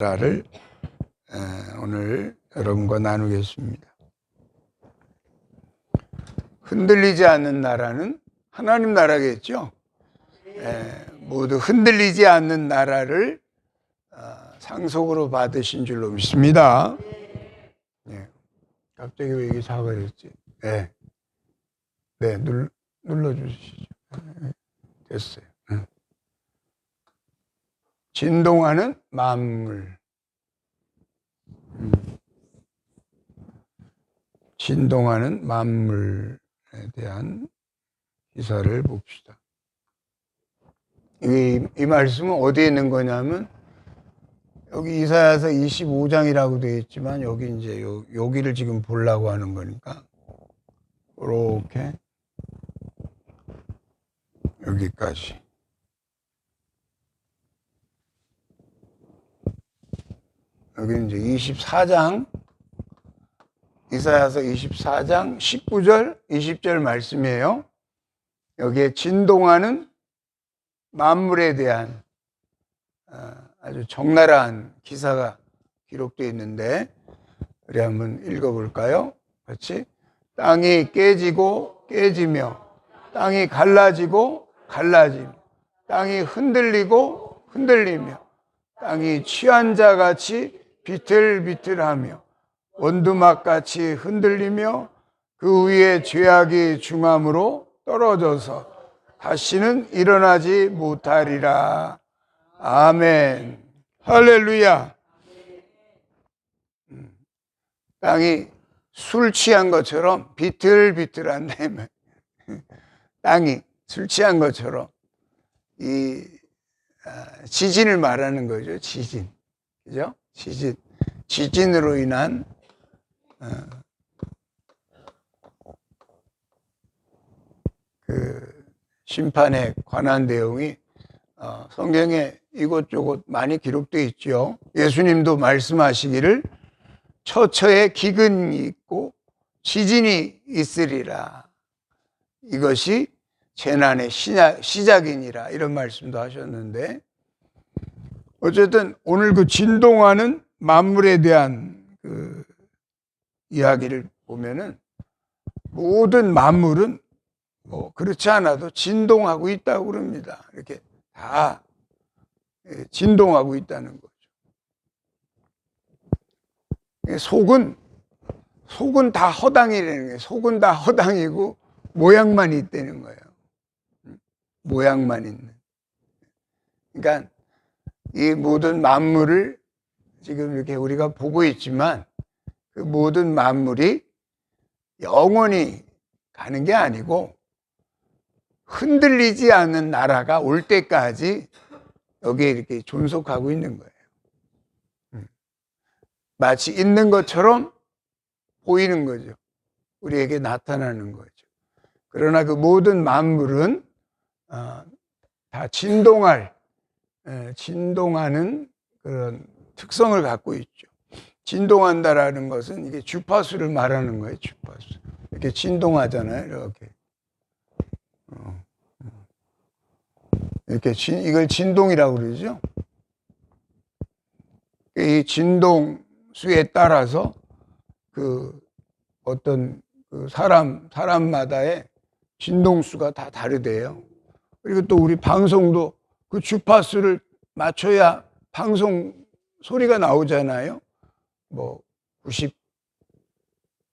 나라를 오늘 여러분과 나누겠습니다. 흔들리지 않는 나라는 하나님 나라겠죠. 모두 흔들리지 않는 나라를 상속으로 받으신 줄로 믿습니다. 갑자기 왜 이게 작아졌지? 눌러주시죠. 됐어요. 진동하는 만물. 진동하는 만물에 대한 기사를 봅시다. 이 말씀은 어디에 있는 거냐면 여기 이사야서 25장이라고 되어 있지만 여기 이제 여기를 지금 보려고 하는 거니까 이렇게 여기까지. 여기 이제 24장, 이사야서 24장 19절, 20절 말씀이에요. 여기에 진동하는 만물에 대한 아주 적나라한 기사가 기록되어 있는데, 우리 한번 읽어볼까요? 같이. 땅이 깨지고 깨지며, 땅이 갈라지고 갈라지며, 땅이 흔들리고 흔들리며, 땅이 취한 자같이 비틀비틀하며 원두막같이 흔들리며 그 위에 죄악이 중함으로 떨어져서 다시는 일어나지 못하리라. 아멘. 할렐루야. 땅이 술 취한 것처럼 비틀비틀한데, 땅이 술 취한 것처럼 이 지진을 말하는 거죠. 지진. 그죠? 지진으로 인한 그 심판에 관한 내용이 성경에 이곳저곳 많이 기록되어 있죠. 예수님도 말씀하시기를 처처에 기근이 있고 지진이 있으리라. 이것이 재난의 시작이니라. 이런 말씀도 하셨는데, 어쨌든 오늘 그 진동하는 만물에 대한 그 이야기를 보면은 모든 만물은 뭐 그렇지 않아도 진동하고 있다고 그럽니다. 이렇게 다 진동하고 있다는 거죠. 속은 다 허당이라는 거예요. 속은 다 허당이고 모양만 있다는 거예요. 모양만 있는. 그러니까 이 모든 만물을 지금 이렇게 우리가 보고 있지만 그 모든 만물이 영원히 가는 게 아니고 흔들리지 않는 나라가 올 때까지 여기에 이렇게 존속하고 있는 거예요. 마치 있는 것처럼 보이는 거죠. 우리에게 나타나는 거죠. 그러나 그 모든 만물은 다 진동하는 그런 특성을 갖고 있죠. 진동한다라는 것은 이게 주파수를 말하는 거예요. 주파수. 이렇게 진동하잖아요. 이렇게 이걸 진동이라고 그러죠. 이 진동수에 따라서 그 어떤 그 사람마다의 진동수가 다 다르대요. 그리고 또 우리 방송도 그 주파수를 맞춰야 방송 소리가 나오잖아요. 뭐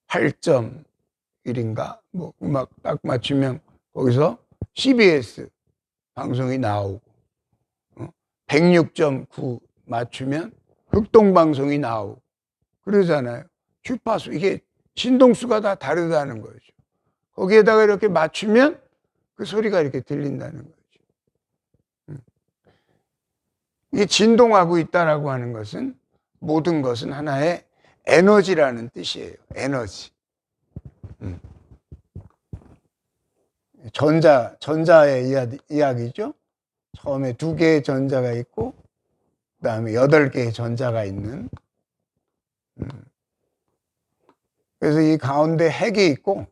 98.1인가 뭐 음악 딱 맞추면 거기서 CBS 방송이 나오고 106.9 맞추면 극동방송이 나오고 그러잖아요. 주파수, 이게 진동수가 다 다르다는 거죠. 거기에다가 이렇게 맞추면 그 소리가 이렇게 들린다는 거죠. 이게 진동하고 있다라고 하는 것은 모든 것은 하나의 에너지라는 뜻이에요. 에너지. 전자의 이야기죠. 처음에 2개의 전자가 있고 그 다음에 8개의 전자가 있는. 그래서 이 가운데 핵이 있고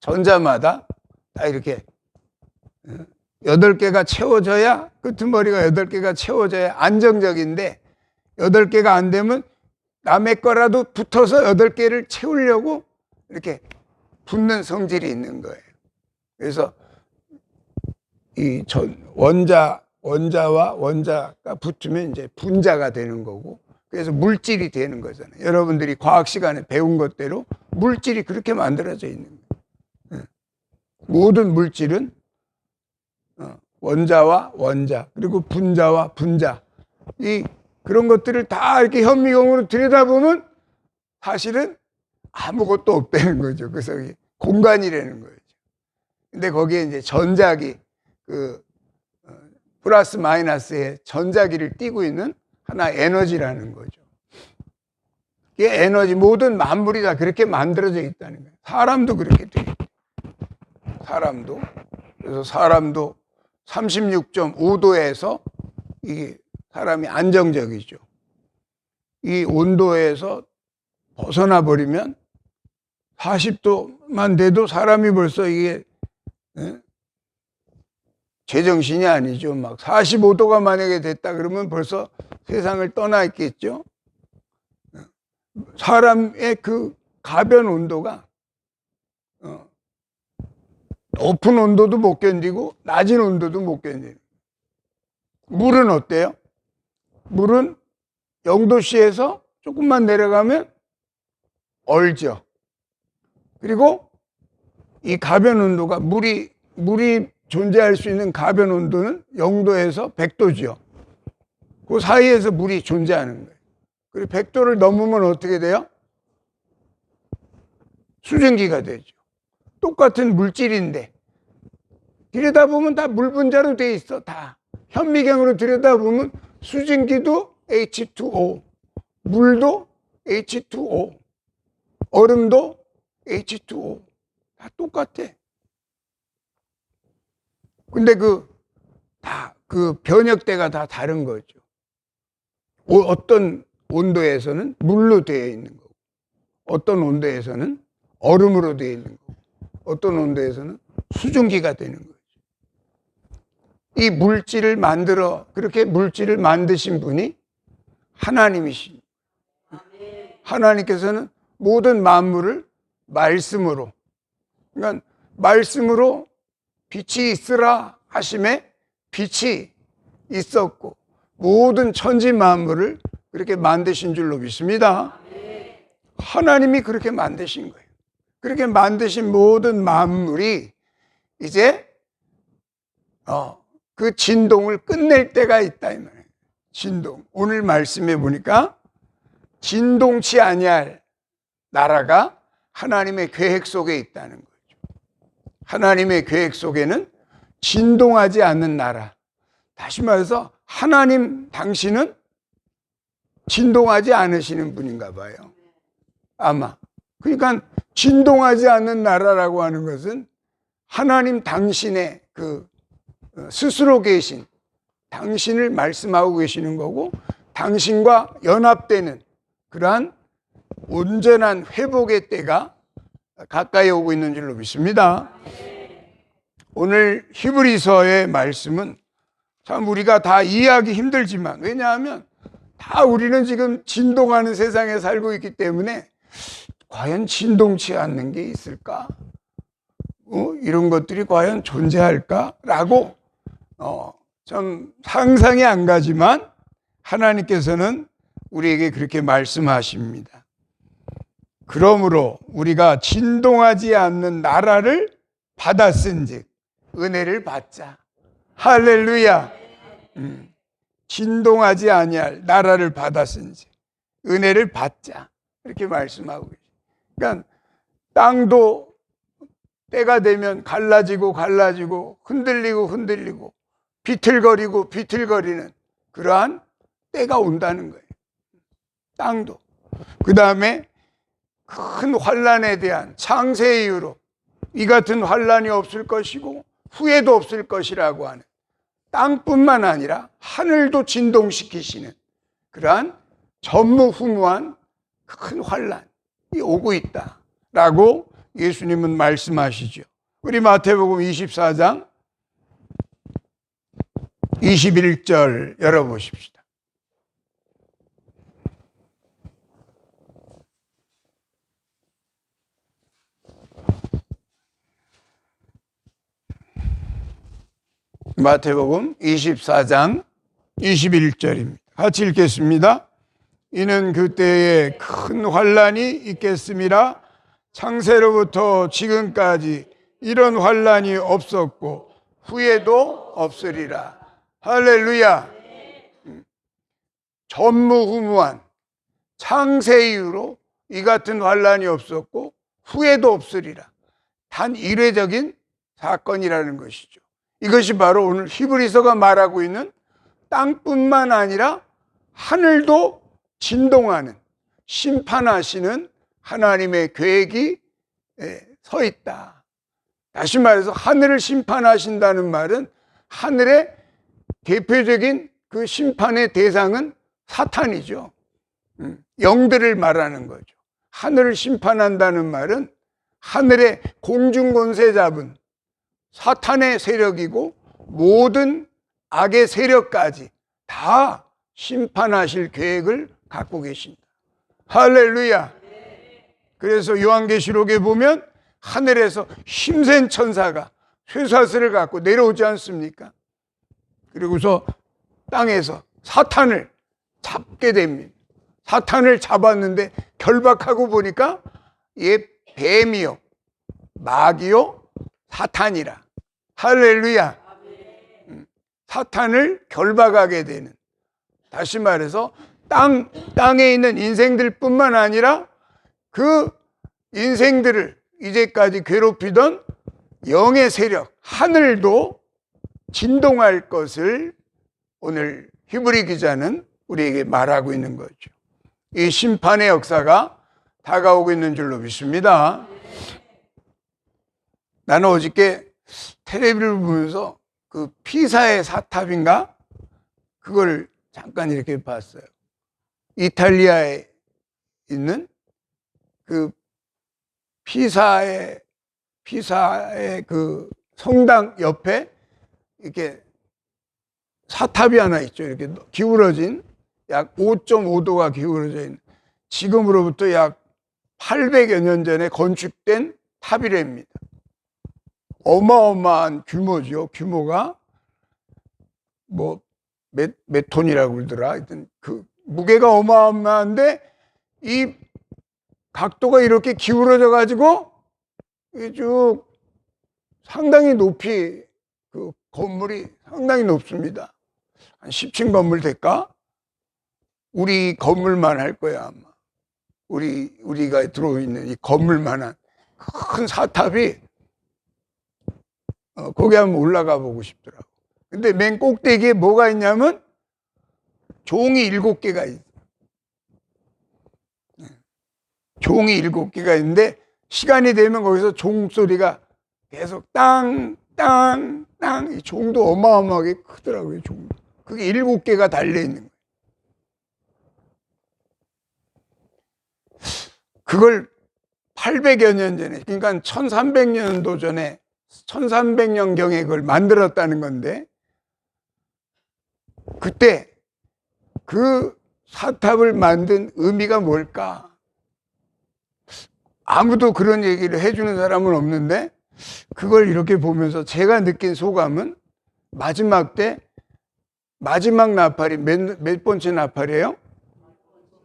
전자마다 다 이렇게 8개가 채워져야, 끄트머리가 8개가 채워져야 안정적인데 8개가 안 되면 남의 거라도 붙어서 8개를 채우려고 이렇게 붙는 성질이 있는 거예요. 그래서 이 원자와 원자가 붙으면 이제 분자가 되는 거고, 그래서 물질이 되는 거잖아요. 여러분들이 과학 시간에 배운 것대로 물질이 그렇게 만들어져 있는 거예요. 모든 물질은 원자와 원자, 그리고 분자와 분자, 그런 것들을 다 이렇게 현미경으로 들여다보면 사실은 아무것도 없다는 거죠. 그래서 공간이라는 거죠. 근데 거기에 이제 전자기, 플러스 마이너스의 전자기를 띠고 있는 하나의 에너지라는 거죠. 이게 에너지, 모든 만물이 다 그렇게 만들어져 있다는 거예요. 사람도 그렇게 돼 있어요. 사람도. 그래서 사람도 36.5도에서 이 사람이 안정적이죠. 이 온도에서 벗어나 버리면 40도만 돼도 사람이 벌써 이게 제정신이 아니죠. 막 45도가 만약에 됐다 그러면 벌써 세상을 떠나 있겠죠. 사람의 그 가변 온도가 높은 온도도 못 견디고 낮은 온도도 못 견디는. 물은 어때요? 물은 0도씨에서 조금만 내려가면 얼죠. 그리고 이 가변 온도가 물이 존재할 수 있는 가변 온도는 0도에서 100도죠. 그 사이에서 물이 존재하는 거예요. 그리고 100도를 넘으면 어떻게 돼요? 수증기가 되죠. 똑같은 물질인데 들여다보면 다 물 분자로 돼 있어. 다 현미경으로 들여다보면 수증기도 H2O, 물도 H2O, 얼음도 H2O, 다 똑같아. 근데 그 변역대가 다 다른 거죠. 어떤 온도에서는 물로 되어 있는 거고, 어떤 온도에서는 얼음으로 되어 있는 거고, 어떤 온도에서는 수증기가 되는 거죠. 이 물질을 그렇게 물질을 만드신 분이 하나님이십니다. 하나님께서는 모든 만물을 말씀으로, 그러니까 말씀으로 빛이 있으라 하심에 빛이 있었고 모든 천지 만물을 그렇게 만드신 줄로 믿습니다. 하나님이 그렇게 만드신 거예요. 그렇게 만드신 모든 만물이 이제 그 진동을 끝낼 때가 있다 이 말이에요. 진동. 오늘 말씀해 보니까 진동치 아니할 나라가 하나님의 계획 속에 있다는 거죠. 하나님의 계획 속에는 진동하지 않는 나라. 다시 말해서 하나님 당신은 진동하지 않으시는 분인가 봐요. 아마. 그러니까 진동하지 않는 나라라고 하는 것은 하나님 당신의 스스로 계신 당신을 말씀하고 계시는 거고, 당신과 연합되는 그러한 온전한 회복의 때가 가까이 오고 있는 줄로 믿습니다. 오늘 히브리서의 말씀은 참 우리가 다 이해하기 힘들지만, 왜냐하면 다 우리는 지금 진동하는 세상에 살고 있기 때문에 과연 진동치 않는 게 있을까? 이런 것들이 과연 존재할까라고 좀 상상이 안 가지만 하나님께서는 우리에게 그렇게 말씀하십니다. 그러므로 우리가 진동하지 않는 나라를 받았은즉 은혜를 받자. 할렐루야. 진동하지 아니할 나라를 받았은즉 은혜를 받자. 이렇게 말씀하고 계십니다. 그러니까 땅도 때가 되면 갈라지고 흔들리고 비틀거리는 그러한 때가 온다는 거예요. 땅도. 그 다음에 큰 환난에 대한 창세 이후로 이 같은 환난이 없을 것이고 후회도 없을 것이라고 하는, 땅뿐만 아니라 하늘도 진동시키시는 그러한 전무후무한 큰 환난이 오고 있다라고 예수님은 말씀하시죠. 우리 마태복음 24장 21절 열어보십시다. 마태복음 24장 21절입니다. 같이 읽겠습니다. 이는 그때에 큰 환난이 있겠음이라. 창세로부터 지금까지 이런 환난이 없었고 후에도 없으리라. 할렐루야. 전무후무한 창세 이후로 이 같은 환난이 없었고 후에도 없으리라. 단 이례적인 사건이라는 것이죠. 이것이 바로 오늘 히브리서가 말하고 있는 땅뿐만 아니라 하늘도 진동하는, 심판하시는 하나님의 계획이 서 있다. 다시 말해서 하늘을 심판하신다는 말은 하늘의 대표적인 그 심판의 대상은 사탄이죠. 영들을 말하는 거죠. 하늘을 심판한다는 말은 하늘의 공중권세 잡은 사탄의 세력이고 모든 악의 세력까지 다 심판하실 계획을 갖고 계신다. 할렐루야. 그래서 요한계시록에 보면 하늘에서 힘센 천사가 쇠사슬을 갖고 내려오지 않습니까? 그리고서 땅에서 사탄을 잡게 됩니다. 사탄을 잡았는데 결박하고 보니까 얘 뱀이요, 마귀요, 사탄이라. 할렐루야. 사탄을 결박하게 되는, 다시 말해서 땅에 있는 인생들 뿐만 아니라 그 인생들을 이제까지 괴롭히던 영의 세력, 하늘도 진동할 것을 오늘 히브리 기자는 우리에게 말하고 있는 거죠. 이 심판의 역사가 다가오고 있는 줄로 믿습니다. 나는 어저께 텔레비를 보면서 그 피사의 사탑인가? 그걸 잠깐 이렇게 봤어요. 이탈리아에 있는 그 피사의 그 성당 옆에 이렇게 사탑이 하나 있죠. 이렇게 기울어진, 약 5.5도가 기울어져 있는, 지금으로부터 약 800여 년 전에 건축된 탑이랍니다. 어마어마한 규모죠. 규모가 뭐 몇 톤이라고 그러더라. 하여튼 그 무게가 어마어마한데 이 각도가 이렇게 기울어져 가지고 쭉 상당히 높이, 그 건물이 상당히 높습니다. 한 10층 건물 될까? 우리 건물만 할 거야 아마. 우리가 들어있는 이 건물만한 큰 사탑이 거기 한번 올라가 보고 싶더라고. 근데 맨 꼭대기에 뭐가 있냐면 종이 7개가 있어. 종이 7개가 있는데 시간이 되면 거기서 종소리가 계속 땅, 땅, 땅. 이 종도 어마어마하게 크더라고요. 종도. 그게 7개가 달려있는 거예요. 그걸 800여 년 전에, 그러니까 1300년도 전에, 1300년경에 그걸 만들었다는 건데, 그때 그 사탑을 만든 의미가 뭘까? 아무도 그런 얘기를 해주는 사람은 없는데, 그걸 이렇게 보면서 제가 느낀 소감은 마지막 때, 마지막 나팔이 몇 번째 나팔이에요?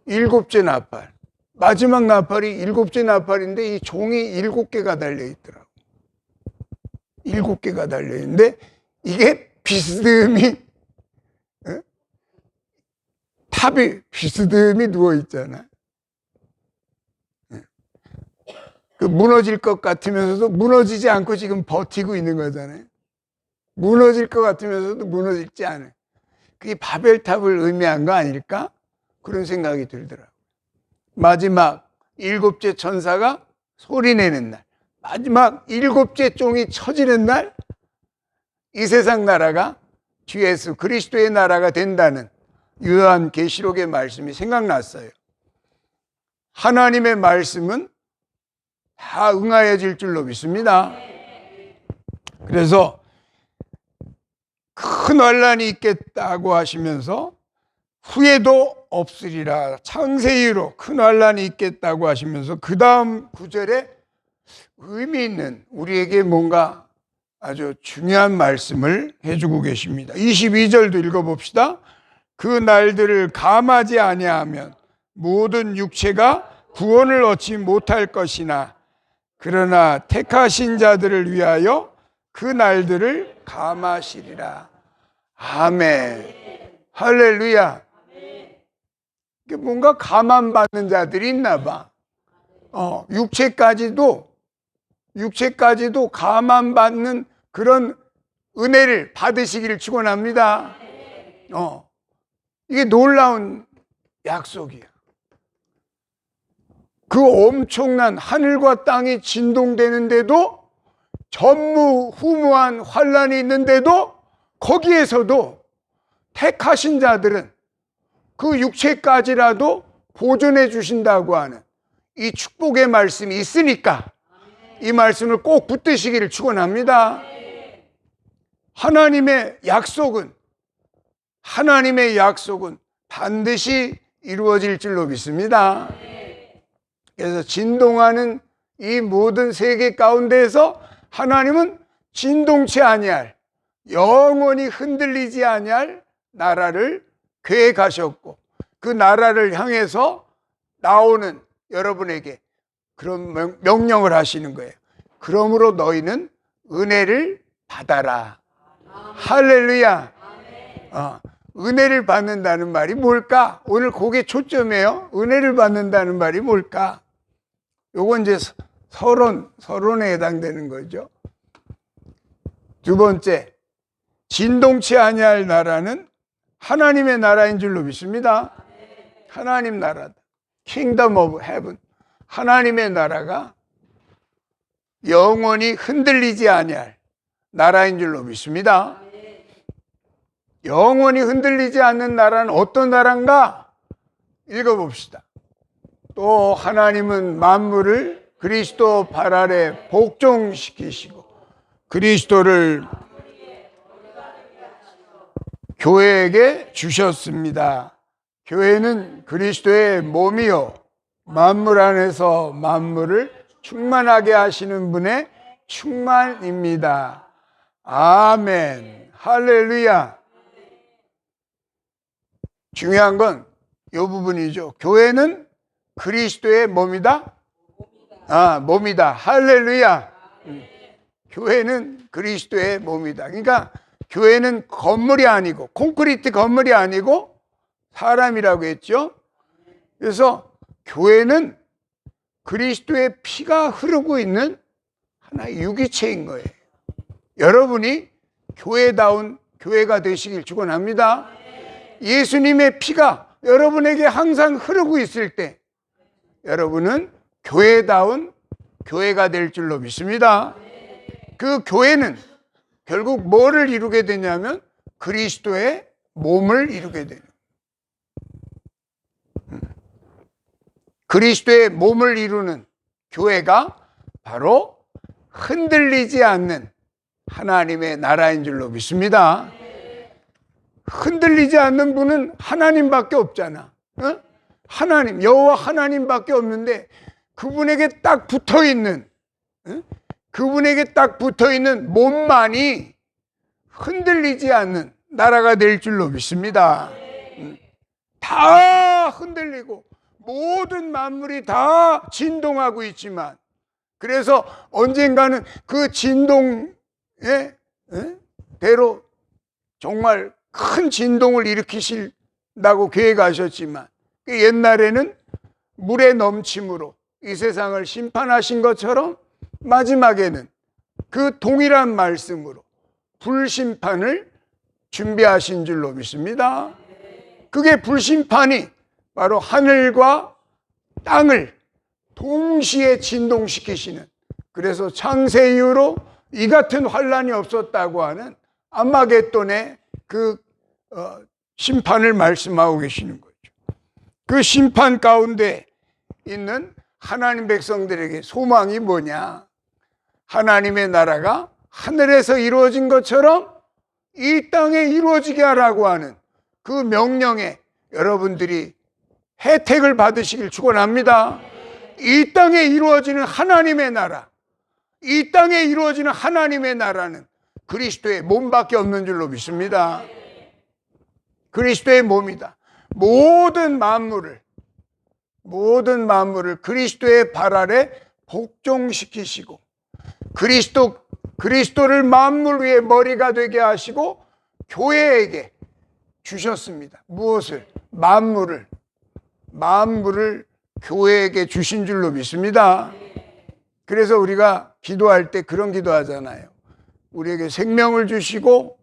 7째 나팔. 마지막 나팔이 7째 나팔인데 이 종이 7개가 달려있더라고. 7개가 달려있는데 이게 비스듬히, 탑이 비스듬히 누워있잖아. 그 무너질 것 같으면서도 무너지지 않고 지금 버티고 있는 거잖아요. 무너질 것 같으면서도 무너지지 않아요. 그게 바벨탑을 의미한 거 아닐까? 그런 생각이 들더라고요. 마지막 7째 천사가 소리내는 날, 마지막 7째 종이 쳐지는 날, 이 세상 나라가 주 예수 그리스도의 나라가 된다는 요한계시록의 말씀이 생각났어요. 하나님의 말씀은 다 응하여질 줄로 믿습니다. 그래서 큰 환난이 있겠다고 하시면서 후에도 없으리라. 창세 이후로 큰 환난이 있겠다고 하시면서 그 다음 구절에 의미 있는, 우리에게 뭔가 아주 중요한 말씀을 해주고 계십니다. 22절도 읽어봅시다. 그 날들을 감하지 아니하면 모든 육체가 구원을 얻지 못할 것이나 그러나 택하신 자들을 위하여 그 날들을 감하시리라. 아멘. 할렐루야. 뭔가 감함받는 자들이 있나 봐. 육체까지도 감함받는 그런 은혜를 받으시기를 축원합니다. 이게 놀라운 약속이야. 그 엄청난 하늘과 땅이 진동되는데도 전무후무한 환란이 있는데도 거기에서도 택하신 자들은 그 육체까지라도 보존해 주신다고 하는 이 축복의 말씀이 있으니까 이 말씀을 꼭 붙드시기를 축원합니다. 하나님의 약속은 반드시 이루어질 줄로 믿습니다. 그래서 진동하는 이 모든 세계 가운데에서 하나님은 진동치 아니할, 영원히 흔들리지 아니할 나라를 계획하셨고 그 나라를 향해서 나오는 여러분에게 그런 명령을 하시는 거예요. 그러므로 너희는 은혜를 받아라. 할렐루야. 은혜를 받는다는 말이 뭘까? 오늘 그게 초점이에요. 은혜를 받는다는 말이 뭘까? 요건 이제 서론에 해당되는 거죠. 두 번째, 진동치 아니할 나라는 하나님의 나라인 줄로 믿습니다. 하나님 나라다. Kingdom of Heaven. 하나님의 나라가 영원히 흔들리지 아니할 나라인 줄로 믿습니다. 영원히 흔들리지 않는 나라는 어떤 나라인가? 읽어봅시다. 또 하나님은 만물을 그리스도 발 아래 복종시키시고 그리스도를 교회에게 주셨습니다. 교회는 그리스도의 몸이요 만물 안에서 만물을 충만하게 하시는 분의 충만입니다. 아멘. 할렐루야. 중요한 건 이 부분이죠. 교회는 그리스도의 몸이다. 몸이다. 할렐루야. 교회는 그리스도의 몸이다. 그러니까 교회는 건물이 아니고 콘크리트 건물이 아니고 사람이라고 했죠. 그래서 교회는 그리스도의 피가 흐르고 있는 하나의 유기체인 거예요. 여러분이 교회다운 교회가 되시길 축원합니다. 예수님의 피가 여러분에게 항상 흐르고 있을 때 여러분은 교회다운 교회가 될 줄로 믿습니다. 그 교회는 결국 뭐를 이루게 되냐면 그리스도의 몸을 이루게 되는 그리스도의 몸을 이루는 교회가 바로 흔들리지 않는 하나님의 나라인 줄로 믿습니다. 흔들리지 않는 분은 하나님밖에 없잖아. 하나님, 여호와 하나님밖에 없는데 그분에게 딱 붙어있는 몸만이 흔들리지 않는 나라가 될 줄로 믿습니다. 다 흔들리고 모든 만물이 다 진동하고 있지만 그래서 언젠가는 그 진동의 대로 정말 큰 진동을 일으키신다고 계획하셨지만 옛날에는 물의 넘침으로 이 세상을 심판하신 것처럼 마지막에는 그 동일한 말씀으로 불심판을 준비하신 줄로 믿습니다. 그게 불심판이 바로 하늘과 땅을 동시에 진동시키시는, 그래서 창세 이후로 이 같은 환란이 없었다고 하는 아마겟돈의 그 심판을 말씀하고 계시는 거죠. 그 심판 가운데 있는 하나님 백성들에게 소망이 뭐냐? 하나님의 나라가 하늘에서 이루어진 것처럼 이 땅에 이루어지게 하라고 하는 그 명령에 여러분들이 혜택을 받으시길 축원합니다. 이 땅에 이루어지는 하나님의 나라, 이 땅에 이루어지는 하나님의 나라는 그리스도의 몸밖에 없는 줄로 믿습니다. 그리스도의 몸이다. 모든 만물을 그리스도의 발 아래 복종시키시고 그리스도를 만물 위의 머리가 되게 하시고 교회에게 주셨습니다. 무엇을? 만물을 교회에게 주신 줄로 믿습니다. 그래서 우리가 기도할 때 그런 기도하잖아요. 우리에게 생명을 주시고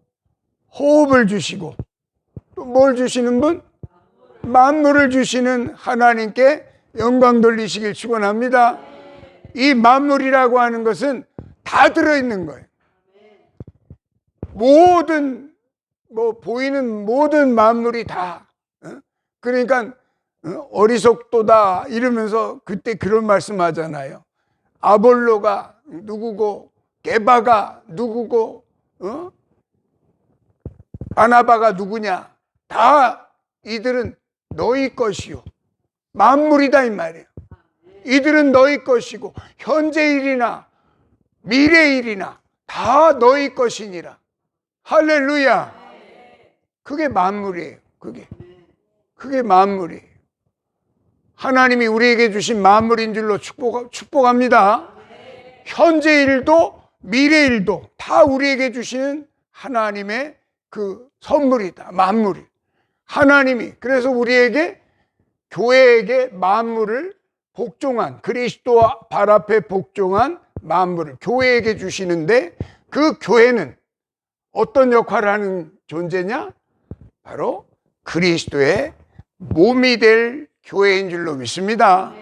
호흡을 주시고 또 뭘 주시는 분? 만물을 주시는 하나님께 영광 돌리시길 축원합니다. 이 만물이라고 하는 것은 다 들어있는 거예요. 모든 보이는 모든 만물이 다. 그러니까 어리석도다 이러면서 그때 그런 말씀 하잖아요. 아볼로가 누구고 게바가 누구고 바나바가 누구냐. 다 이들은 너희 것이요 만물이다 이 말이에요. 이들은 너희 것이고 현재 일이나 미래 일이나 다 너희 것이니라. 할렐루야. 그게 만물이에요. 그게 만물이에요. 하나님이 우리에게 주신 만물인 줄로 축복합니다. 현재 일도 미래 일도 다 우리에게 주시는 하나님의 그 선물이다. 만물이. 하나님이 그래서 우리에게 교회에게 만물을 복종한 그리스도와 발 앞에 복종한 만물을 교회에게 주시는데 그 교회는 어떤 역할을 하는 존재냐? 바로 그리스도의 몸이 될 교회인 줄로 믿습니다.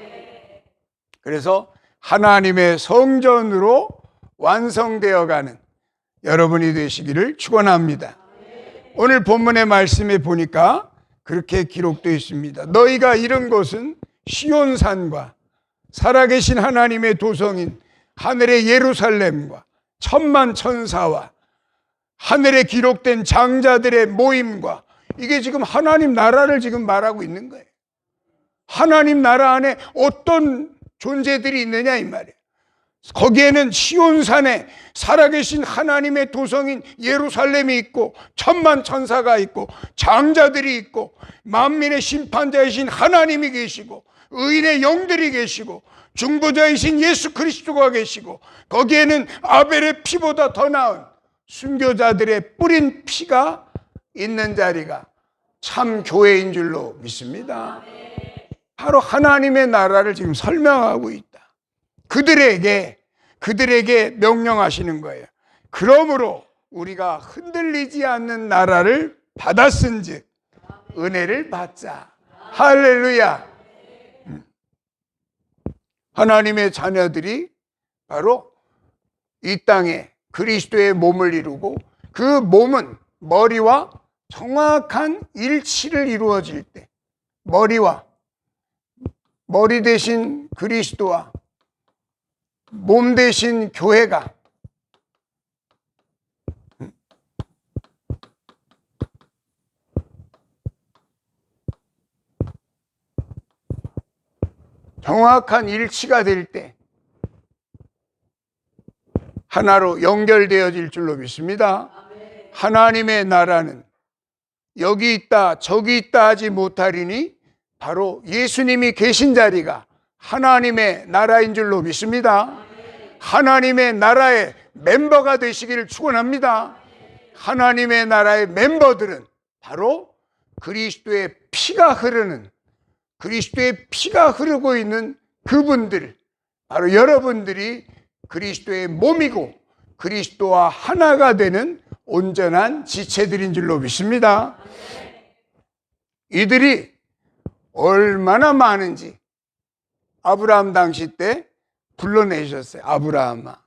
그래서 하나님의 성전으로 완성되어가는 여러분이 되시기를 축원합니다. 오늘 본문의 말씀에 보니까 그렇게 기록되어 있습니다. 너희가 이른 곳은 시온산과 살아계신 하나님의 도성인 하늘의 예루살렘과 천만 천사와 하늘에 기록된 장자들의 모임과 이게 지금 하나님 나라를 지금 말하고 있는 거예요. 하나님 나라 안에 어떤 존재들이 있느냐 이 말이에요. 거기에는 시온산에 살아계신 하나님의 도성인 예루살렘이 있고 천만 천사가 있고 장자들이 있고 만민의 심판자이신 하나님이 계시고 의인의 영들이 계시고 중보자이신 예수 그리스도가 계시고 거기에는 아벨의 피보다 더 나은 순교자들의 뿌린 피가 있는 자리가 참 교회인 줄로 믿습니다. 바로 하나님의 나라를 지금 설명하고 있다. 그들에게 명령하시는 거예요. 그러므로 우리가 흔들리지 않는 나라를 받았은즉 은혜를 받자. 할렐루야. 하나님의 자녀들이 바로 이 땅에 그리스도의 몸을 이루고 그 몸은 머리와 정확한 일치를 이루어질 때 머리 대신 그리스도와 몸 대신 교회가 정확한 일치가 될 때 하나로 연결되어질 줄로 믿습니다. 하나님의 나라는 여기 있다 저기 있다 하지 못하리니 바로 예수님이 계신 자리가 하나님의 나라인 줄로 믿습니다. 하나님의 나라의 멤버가 되시기를 축원합니다. 하나님의 나라의 멤버들은 바로 그리스도의 피가 흐르고 있는 그분들, 바로 여러분들이 그리스도의 몸이고 그리스도와 하나가 되는 온전한 지체들인 줄로 믿습니다. 이들이 얼마나 많은지 아브라함 당시 때 불러내셨어요. 아브라함아.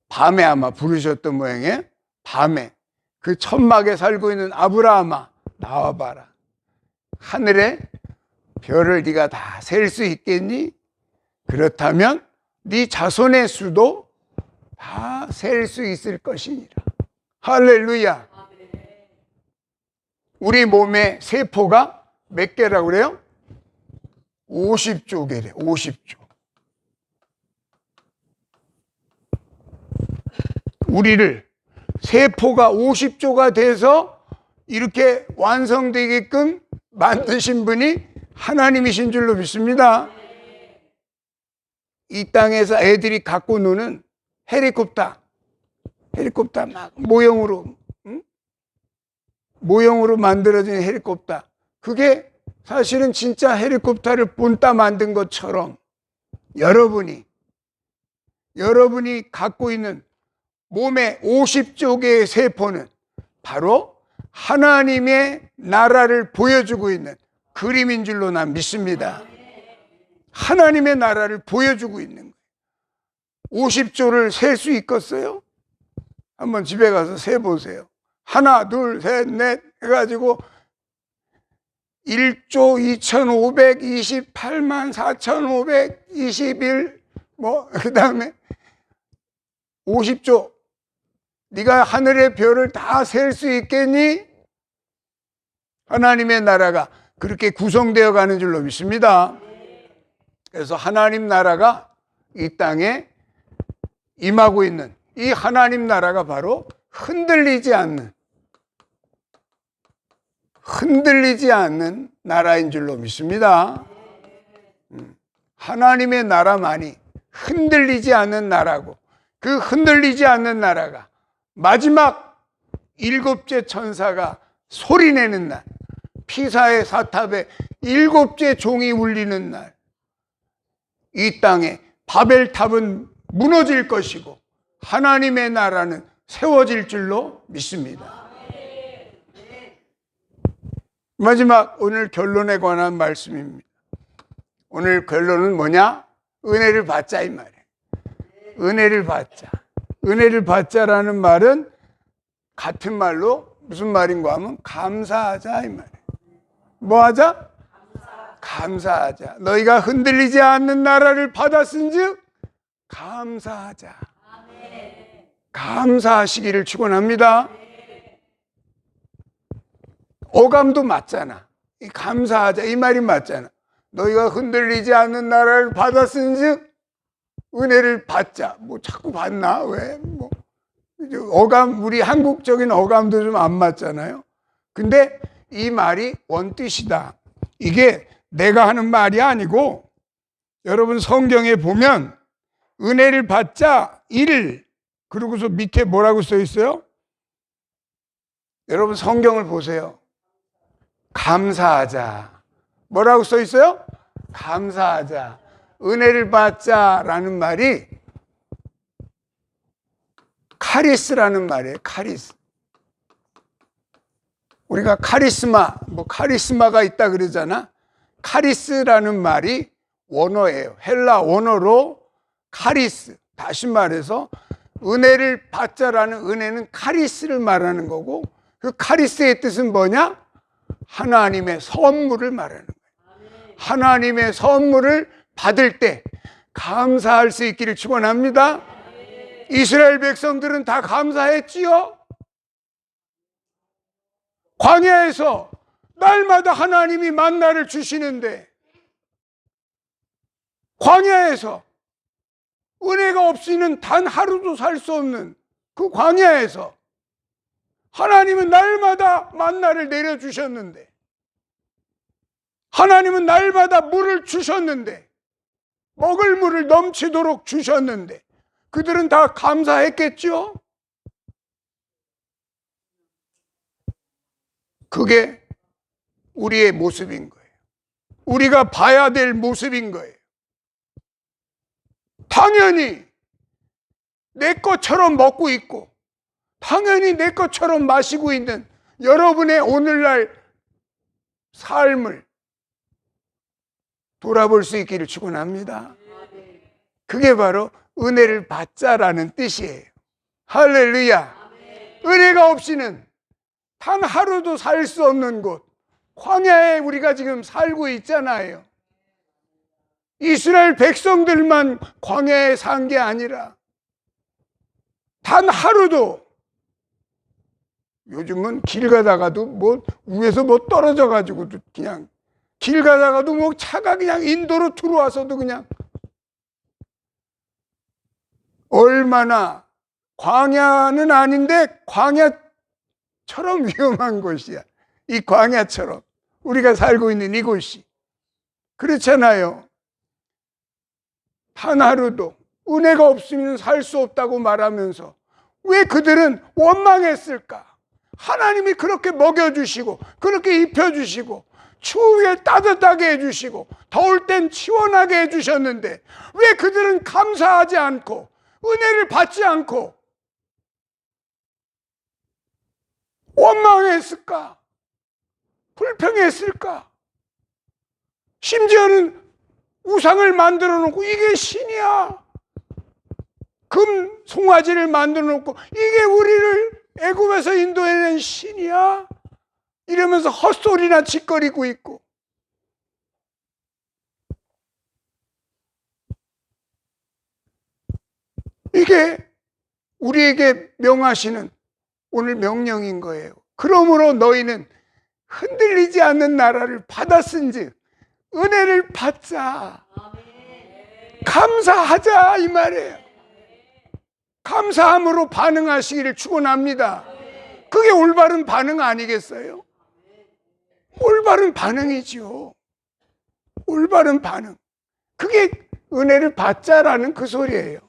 밤에 아마 부르셨던 모양이에요. 밤에 그 천막에 살고 있는 아브라함아 나와봐라. 하늘에 별을 네가 다 셀 수 있겠니? 그렇다면 네 자손의 수도 다 셀 수 있을 것이니라. 할렐루야. 우리 몸의 세포가 몇 개라고 그래요? 50조 개래. 50조. 우리를 세포가 50조가 돼서 이렇게 완성되게끔 만드신 분이 하나님이신 줄로 믿습니다. 이 땅에서 애들이 갖고 노는 헬리콥터 막 모형으로 만들어진 헬리콥터, 그게 사실은 진짜 헬리콥터를 본따 만든 것처럼 여러분이 갖고 있는 몸의 50조 개의 세포는 바로 하나님의 나라를 보여주고 있는 그림인 줄로 난 믿습니다. 하나님의 나라를 보여주고 있는 거예요. 50조를 셀 수 있겠어요? 한번 집에 가서 세보세요. 하나, 둘, 셋, 넷 해가지고 1조 2528만 4521 그 다음에 50조. 네가 하늘의 별을 다 셀 수 있겠니? 하나님의 나라가 그렇게 구성되어 가는 줄로 믿습니다. 그래서 하나님 나라가 이 땅에 임하고 있는 이 하나님 나라가 바로 흔들리지 않는 나라인 줄로 믿습니다. 하나님의 나라만이 흔들리지 않는 나라고, 그 흔들리지 않는 나라가 마지막 7째 천사가 소리내는 날, 피사의 사탑에 7째 종이 울리는 날, 이 땅에 바벨탑은 무너질 것이고 하나님의 나라는 세워질 줄로 믿습니다. 마지막 오늘 결론에 관한 말씀입니다. 오늘 결론은 뭐냐? 은혜를 받자 이 말이에요. 은혜를 받자. 은혜를 받자라는 말은 같은 말로 무슨 말인가 하면 감사하자 이 말이에요. 뭐 하자? 감사하자. 너희가 흔들리지 않는 나라를 받았은즉 감사하자. 감사하시기를 축원합니다. 어감도 맞잖아. 감사하자 이 말이 맞잖아. 너희가 흔들리지 않는 나라를 받았은즉 은혜를 받자. 뭐 자꾸 받나? 왜? 어감, 우리 한국적인 어감도 좀 안 맞잖아요. 근데 이 말이 원뜻이다. 이게 내가 하는 말이 아니고 여러분 성경에 보면 은혜를 받자 1, 그러고서 밑에 뭐라고 써 있어요? 여러분 성경을 보세요. 감사하자. 뭐라고 써 있어요? 감사하자. 은혜를 받자라는 말이 카리스라는 말이에요. 카리스. 우리가 카리스마가 있다 그러잖아. 카리스라는 말이 원어예요. 헬라 원어로 카리스. 다시 말해서 은혜를 받자라는 은혜는 카리스를 말하는 거고, 그 카리스의 뜻은 뭐냐? 하나님의 선물을 말하는 거예요. 하나님의 선물을 받을 때 감사할 수 있기를 축원합니다. 이스라엘 백성들은 다 감사했지요. 광야에서 날마다 하나님이 만나를 주시는데, 광야에서 은혜가 없이는 단 하루도 살 수 없는 그 광야에서 하나님은 날마다 만나를 내려주셨는데, 하나님은 날마다 물을 주셨는데, 먹을 물을 넘치도록 주셨는데 그들은 다 감사했겠죠? 그게 우리의 모습인 거예요. 우리가 봐야 될 모습인 거예요. 당연히 내 것처럼 먹고 있고 당연히 내 것처럼 마시고 있는 여러분의 오늘날 삶을 돌아볼 수 있기를 축원합니다. 그게 바로 은혜를 받자라는 뜻이에요. 할렐루야. 은혜가 없이는 단 하루도 살 수 없는 곳, 광야에 우리가 지금 살고 있잖아요. 이스라엘 백성들만 광야에 산 게 아니라 단 하루도, 요즘은 길 가다가도 위에서 떨어져 가지고 그냥 길 가다가도 차가 그냥 인도로 들어와서도 그냥 얼마나 광야는 아닌데 광야처럼 위험한 곳이야. 이 광야처럼 우리가 살고 있는 이곳이. 그렇잖아요. 단 하루도 은혜가 없으면 살 수 없다고 말하면서 왜 그들은 원망했을까? 하나님이 그렇게 먹여주시고 그렇게 입혀주시고 추위에 따뜻하게 해주시고 더울 땐 시원하게 해주셨는데 왜 그들은 감사하지 않고 은혜를 받지 않고 원망했을까? 불평했을까? 심지어는 우상을 만들어 놓고 이게 신이야. 금 송아지를 만들어 놓고 이게 우리를 애굽에서 인도해낸 신이야. 이러면서 헛소리나 짓거리고 있고. 이게 우리에게 명하시는 오늘 명령인 거예요. 그러므로 너희는 흔들리지 않는 나라를 받았은즉 은혜를 받자. 감사하자 이 말이에요. 감사함으로 반응하시기를 축원합니다. 그게 올바른 반응 아니겠어요? 올바른 반응이지요. 올바른 반응. 그게 은혜를 받자라는 그 소리예요.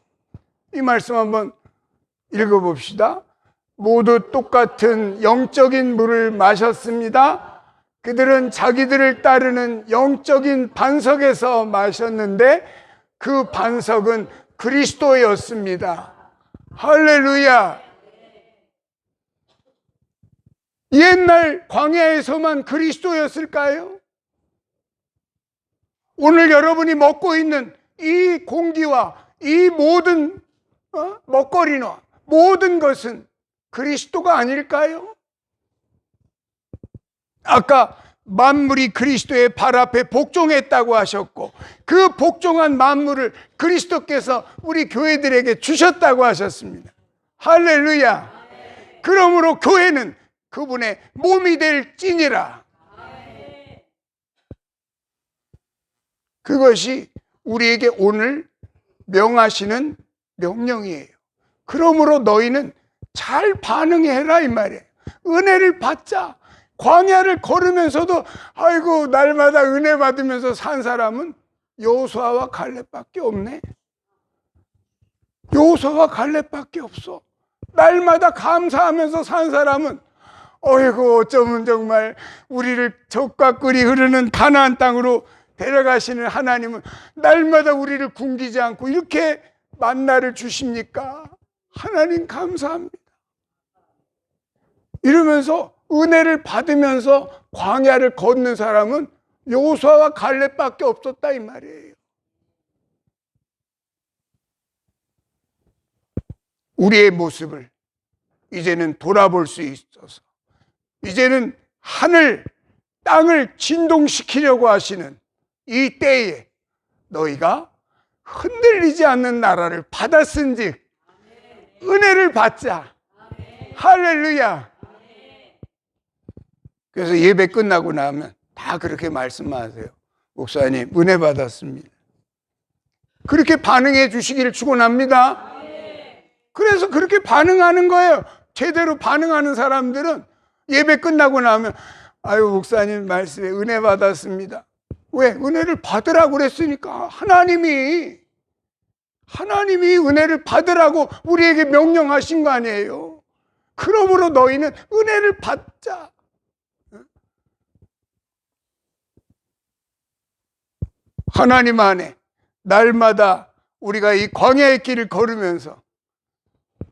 이 말씀 한번 읽어봅시다. 모두 똑같은 영적인 물을 마셨습니다. 그들은 자기들을 따르는 영적인 반석에서 마셨는데 그 반석은 그리스도였습니다. 할렐루야. 옛날 광야에서만 그리스도였을까요? 오늘 여러분이 먹고 있는 이 공기와 이 모든 먹거리나 모든 것은 그리스도가 아닐까요? 아까 만물이 그리스도의 발 앞에 복종했다고 하셨고 그 복종한 만물을 그리스도께서 우리 교회들에게 주셨다고 하셨습니다. 할렐루야. 그러므로 교회는 그분의 몸이 될지니라. 그것이 우리에게 오늘 명하시는 명령이에요. 그러므로 너희는 잘 반응해라 이 말이에요. 은혜를 받자. 광야를 걸으면서도 아이고 날마다 은혜 받으면서 산 사람은 여호수아와 갈렙밖에 없네. 여호수아와 갈렙밖에 없어. 날마다 감사하면서 산 사람은 어이구 어쩌면 정말 우리를 젖과 꿀이 흐르는 가나안 땅으로 데려가시는 하나님은 날마다 우리를 굶기지 않고 이렇게 만나를 주십니까? 하나님 감사합니다. 이러면서 은혜를 받으면서 광야를 걷는 사람은 여호수아와 갈렙밖에 없었다 이 말이에요. 우리의 모습을 이제는 돌아볼 수 있어서 이제는 하늘 땅을 진동시키려고 하시는 이 때에 너희가 흔들리지 않는 나라를 받았은즉 은혜를 받자. 할렐루야. 그래서 예배 끝나고 나면 다 그렇게 말씀하세요. 목사님 은혜 받았습니다. 그렇게 반응해 주시기를 축원합니다. 그래서 그렇게 반응하는 거예요. 제대로 반응하는 사람들은 예배 끝나고 나면 아유 목사님 말씀에 은혜 받았습니다. 왜? 은혜를 받으라고 그랬으니까. 하나님이 은혜를 받으라고 우리에게 명령하신 거 아니에요. 그러므로 너희는 은혜를 받자. 하나님 안에 날마다 우리가 이 광야의 길을 걸으면서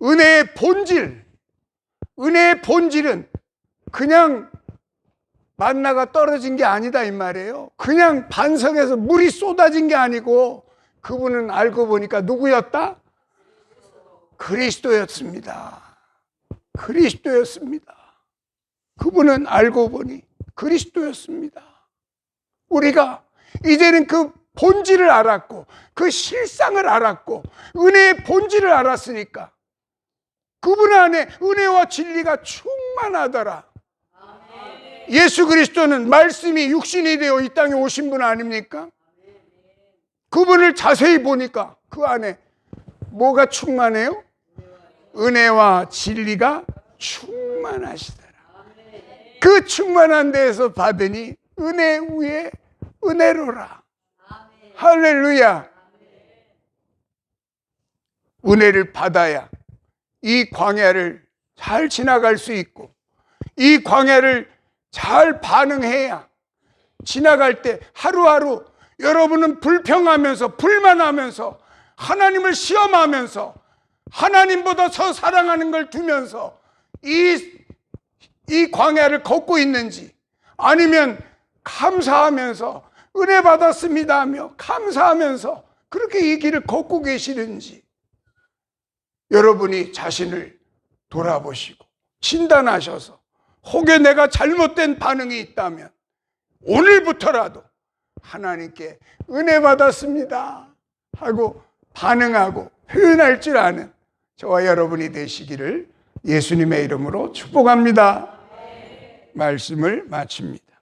은혜의 본질은 그냥 만나가 떨어진 게 아니다 이 말이에요. 그냥 반석에서 물이 쏟아진 게 아니고 그분은 알고 보니까 누구였다? 그리스도였습니다. 그분은 알고 보니 그리스도였습니다. 우리가 이제는 그 본질을 알았고 그 실상을 알았고 은혜의 본질을 알았으니까 그분 안에 은혜와 진리가 충만하더라. 예수 그리스도는 말씀이 육신이 되어 이 땅에 오신 분 아닙니까? 그분을 자세히 보니까 그 안에 뭐가 충만해요? 은혜와 진리가 충만하시더라. 그 충만한 데에서 받으니 은혜 위에 은혜로라. 할렐루야. 은혜를 받아야 이 광야를 잘 지나갈 수 있고, 이 광야를 잘 반응해야 지나갈 때 하루하루 여러분은 불평하면서 불만하면서 하나님을 시험하면서 하나님보다 더 사랑하는 걸 두면서 이 광야를 걷고 있는지, 아니면 감사하면서 은혜 받았습니다 하며 감사하면서 그렇게 이 길을 걷고 계시는지, 여러분이 자신을 돌아보시고 진단하셔서 혹여 내가 잘못된 반응이 있다면 오늘부터라도 하나님께 은혜 받았습니다 하고 반응하고 표현할 줄 아는 저와 여러분이 되시기를 예수님의 이름으로 축복합니다. 말씀을 마칩니다.